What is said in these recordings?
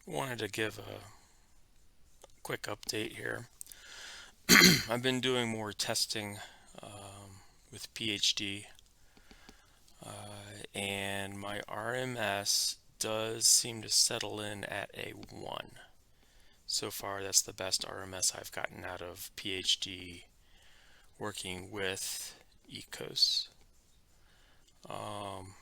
Wanted to give a quick update here. I've been doing more testing with PHD, and my RMS does seem to settle in at a 1. So far, that's the best RMS I've gotten out of PHD working with EKOS. Um,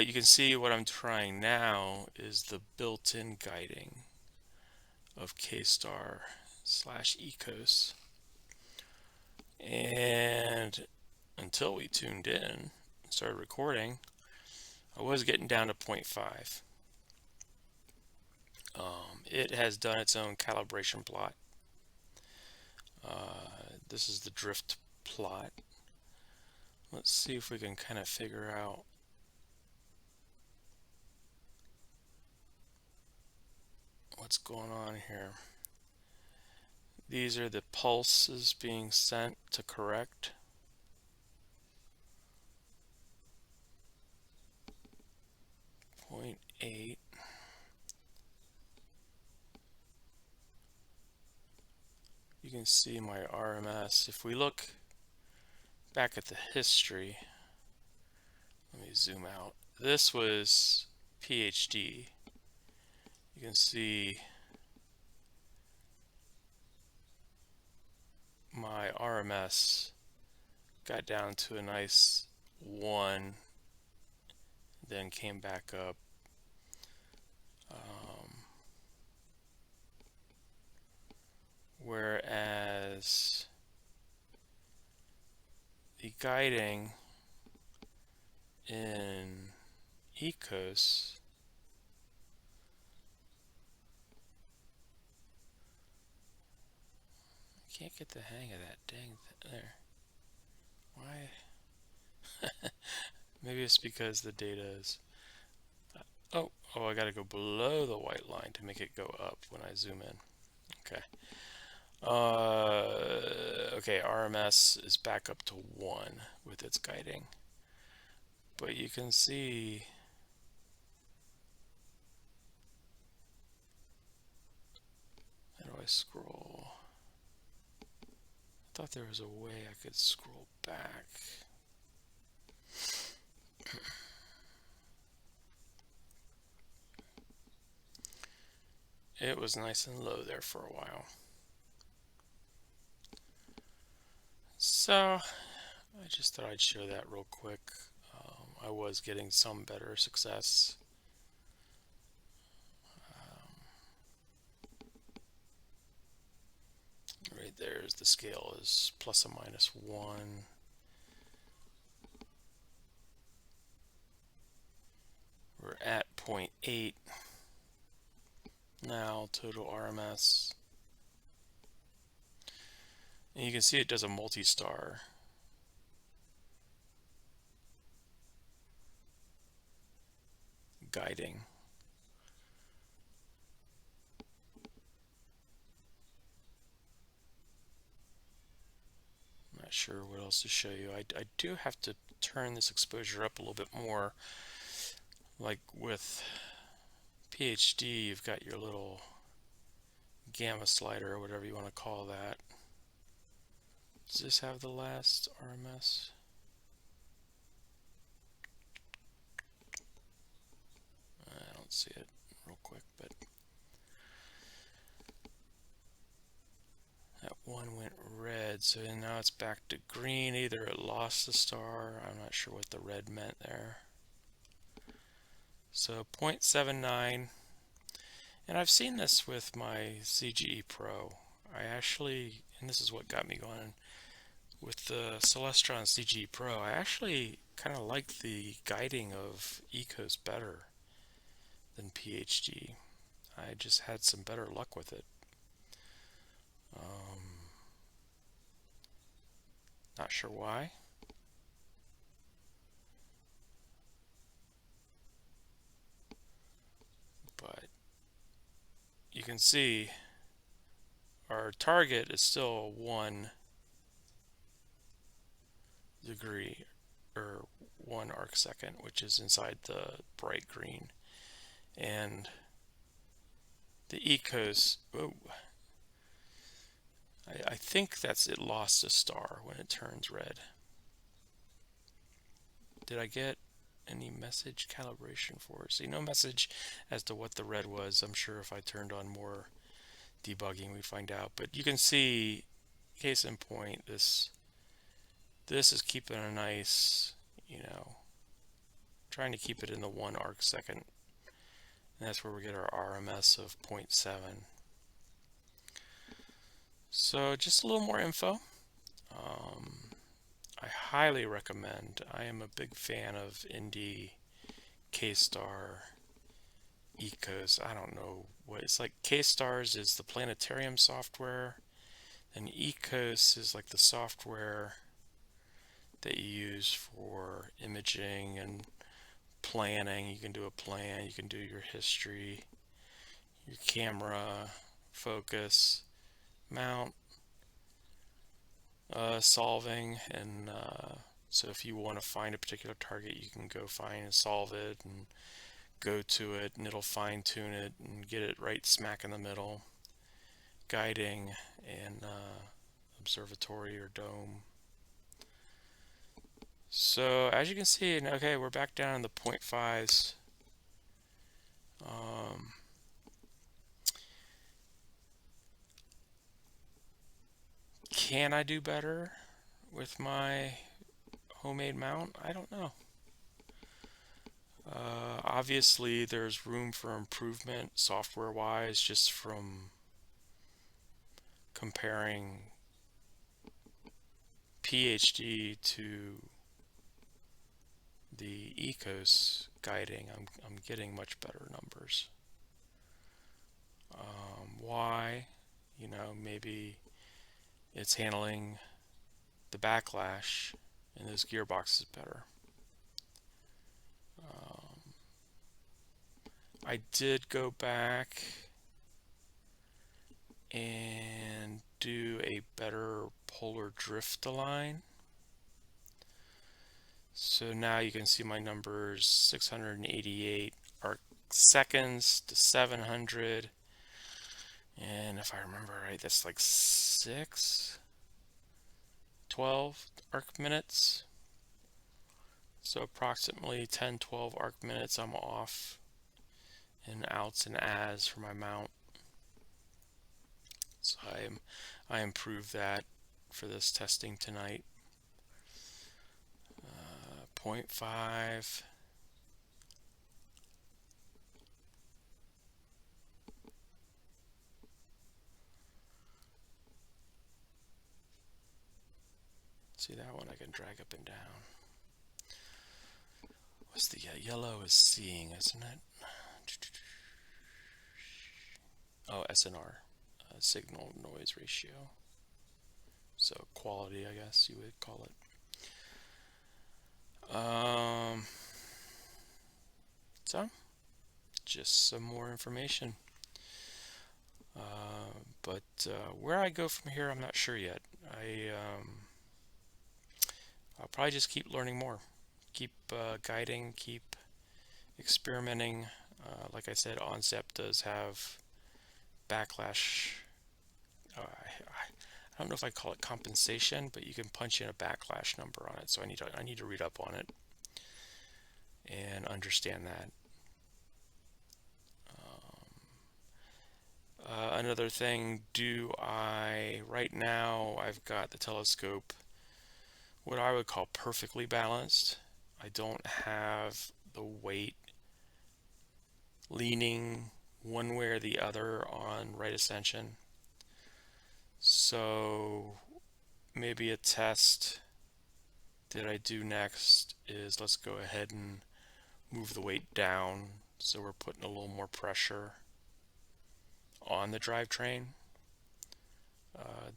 you can see what I'm trying now is the built-in guiding of K-star slash EKOS. And until we tuned in and started recording, I was getting down to 0.5. It has done its own calibration plot. This is the drift plot. Let's see if we can kind of figure out what's going on here. These are the pulses being sent to correct. Point 0.8. You can see my RMS. If we look back at the history, let me zoom out. This was PHD. You can see my RMS got down to a nice 1, then came back up. Whereas the guiding in EKOS I can't get the hang of that dang there. Why? Maybe it's because the data is oh, I gotta go below the white line to make it go up when I zoom in. Okay. Okay, RMS is back up to 1 with its guiding. But you can see how do I scroll? I thought there was a way I could scroll back. It was nice and low there for a while. So I just thought I'd share that real quick. I was getting some better success. Right there's the scale is plus or minus 1. We're at 0.8 now, total RMS. And you can see it does a multi-star. Guiding. I'm not sure what else to show you. I do have to turn this exposure up a little bit more. Like with PHD, you've got your little gamma slider or whatever you want to call that. Does this have the last RMS? I don't see it real quick, but that one went red, so now it's back to green. Either it lost the star, I'm not sure what the red meant there. So 0.79, and I've seen this with my CGE Pro. I actually, and this is what got me going, with the Celestron CGE Pro, I actually kind of like the guiding of EKOS better than PHD. I just had some better luck with it. Not sure why. But you can see our target is still 1 degree or 1 arc second, which is inside the bright green. And the EKOS, oh, I think that's it lost a star when it turns red. Did I get any message calibration for it? See, no message as to what the red was. I'm sure if I turned on more debugging, we'd find out. But you can see, case in point, this is keeping a nice, trying to keep it in the 1 arc second. And that's where we get our RMS of 0.7. So just a little more info. I highly recommend. I am a big fan of Indie, K-Star, EKOS. I don't know what it's like. K-Stars is the planetarium software, and EKOS is like the software that you use for imaging and planning. You can do a plan, you can do your history, your camera, focus, mount, solving, and so if you want to find a particular target, you can go find and solve it and go to it, and it'll fine tune it and get it right smack in the middle. Guiding and observatory or dome. So as you can see, okay, we're back down in the 0.5s. Can I do better with my homemade mount? I don't know. Obviously, there's room for improvement software-wise, just from comparing PHD to the EKOS guiding. I'm getting much better numbers. Why? Maybe it's handling the backlash in those gearboxes better. I did go back and do a better polar drift align. So now you can see my numbers: 688 arc seconds to 700. And if I remember right, that's like 12 arc minutes. So approximately 10-12 arc minutes I'm off in outs and as for my mount. So I improved that for this testing tonight. 0.5. See, that one I can drag up and down. What's the yellow is seeing, isn't it? Oh, SNR, signal noise ratio. So quality, I guess you would call it. So just some more information. But where I go from here, I'm not sure yet. I'll probably just keep learning more, keep guiding, keep experimenting. Like I said, OnStep does have backlash. I don't know if I call it compensation, but you can punch in a backlash number on it. So I need to read up on it and understand that. Another thing, right now I've got the telescope what I would call perfectly balanced. I don't have the weight leaning one way or the other on right ascension. So maybe a test that I do next is let's go ahead and move the weight down so we're putting a little more pressure on the drivetrain.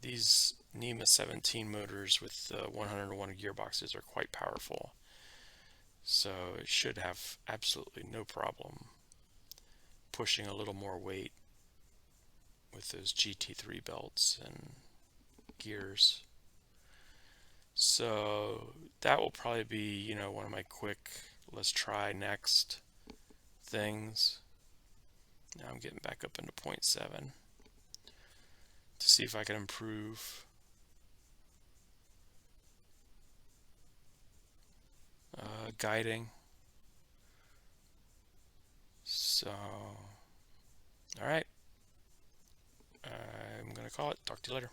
These NEMA 17 motors with 101 gearboxes are quite powerful, so it should have absolutely no problem pushing a little more weight with those GT3 belts and gears. So that will probably be, one of my quick let's try next things. Now I'm getting back up into 0.7 to see if I can improve guiding. So, all right, I'm going to call it. Talk to you later.